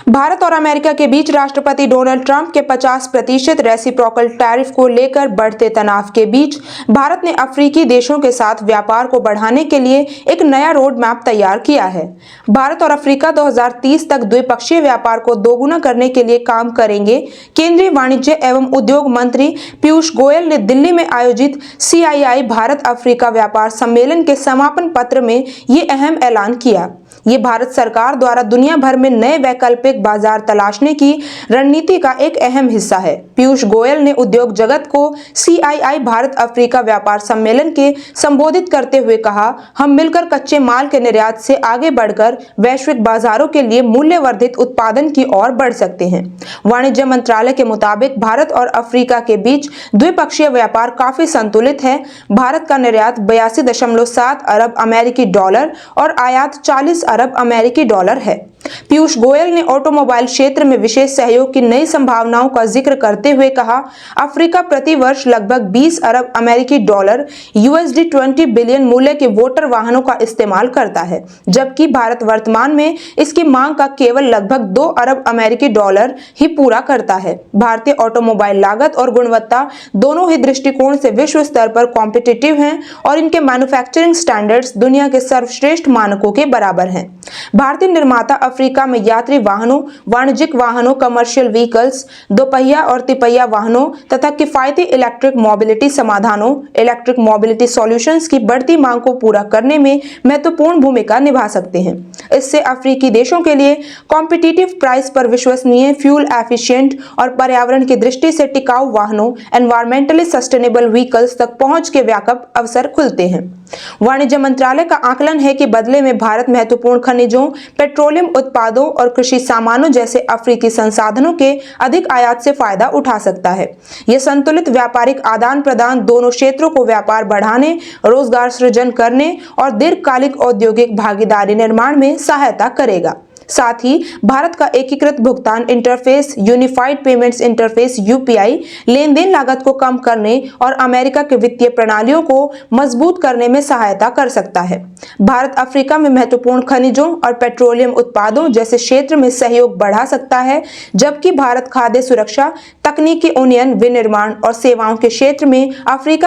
भारत और अमेरिका के बीच राष्ट्रपति डोनाल्ड ट्रंप के 50% रेसिप्रोकल टैरिफ को लेकर बढ़ते तनाव के बीच भारत ने अफ्रीकी देशों के साथ व्यापार को बढ़ाने के लिए एक नया रोड मैप तैयार किया है। भारत और अफ्रीका 2030 तक द्विपक्षीय व्यापार को दोगुना करने के लिए काम करेंगे। केंद्रीय वाणिज्य एवं उद्योग मंत्री पीयूष गोयल ने दिल्ली में आयोजित CII भारत अफ्रीका व्यापार सम्मेलन के समापन पत्र में ये अहम ऐलान किया। ये भारत सरकार द्वारा दुनिया भर में नए वैकल्पिक बाजार तलाशने की रणनीति का एक अहम हिस्सा है। पीयूष गोयल ने उद्योग जगत को CII भारत अफ्रीका व्यापार सम्मेलन के संबोधित करते हुए कहा, हम मिलकर कच्चे माल के निर्यात से आगे बढ़कर वैश्विक बाजारों के लिए मूल्यवर्धित उत्पादन की ओर बढ़ सकते हैं। वाणिज्य मंत्रालय के मुताबिक भारत और अफ्रीका के बीच द्विपक्षीय व्यापार काफी संतुलित है। भारत का निर्यात 82.7 अरब अमेरिकी डॉलर और आयात 40 अरब अमेरिकी डॉलर है। पीयूष गोयल ने ऑटोमोबाइल क्षेत्र में विशेष सहयोग की नई संभावनाओं का जिक्र करते हुए कहा, अफ्रीका प्रति वर्ष लगभग 20 अरब अमेरिकी डॉलर $20 बिलियन मूल्य के मोटर वाहनों का इस्तेमाल करता है, जबकि भारत वर्तमान में इसकी मांग का केवल लगभग 2 अरब अमेरिकी डॉलर ही पूरा करता है। भारतीय ऑटोमोबाइल लागत और गुणवत्ता दोनों ही दृष्टिकोण से विश्व स्तर पर कॉम्पिटिटिव हैं और इनके मैन्युफैक्चरिंग स्टैंडर्ड्स दुनिया के सर्वश्रेष्ठ मानकों के बराबर हैं। भारतीय निर्माता अफ्रीका में यात्री वाहनों, वाणिज्यिक वाहनों, कमर्शियल व्हीकल्स, दोपहिया और तिपहिया वाहनों तथा किफायती इलेक्ट्रिक मोबिलिटी समाधानों, इलेक्ट्रिक मोबिलिटी सॉल्यूशंस की बढ़ती मांग को पूरा करने में महत्वपूर्ण भूमिका निभा सकते हैं। इससे अफ्रीकी देशों के लिए कॉम्पिटिटिव प्राइस पर विश्वसनीय, फ्यूल एफिशिएंट और पर्यावरण की दृष्टि से टिकाऊ वाहनों, एनवायरमेंटली सस्टेनेबल व्हीकल्स तक पहुंच के व्यापक अवसर खुलते हैं। वाणिज्य मंत्रालय का आकलन है कि बदले में भारत महत्वपूर्ण खनिजों, पेट्रोलियम उत्पादों और कृषि सामानों जैसे अफ्रीकी संसाधनों के अधिक आयात से फायदा उठा सकता है। यह संतुलित व्यापारिक आदान प्रदान दोनों क्षेत्रों को व्यापार बढ़ाने, रोजगार सृजन करने और दीर्घकालिक औद्योगिक भागीदारी निर्माण में सहायता करेगा। साथ ही भारत का एकीकृत भुगतान interface, unified payments interface UPI, लेन देन लागत को कम करने और अमेरिका के वित्तीय प्रणालियों को मजबूत करने में सहायता कर सकता है। भारत अफ्रीका में महत्वपूर्ण खनिजों और पेट्रोलियम उत्पादों जैसे क्षेत्र में सहयोग बढ़ा सकता है, जबकि भारत खाद्य सुरक्षा, तकनीकी उन्नयन, विनिर्माण और सेवाओं के क्षेत्र में अफ्रीका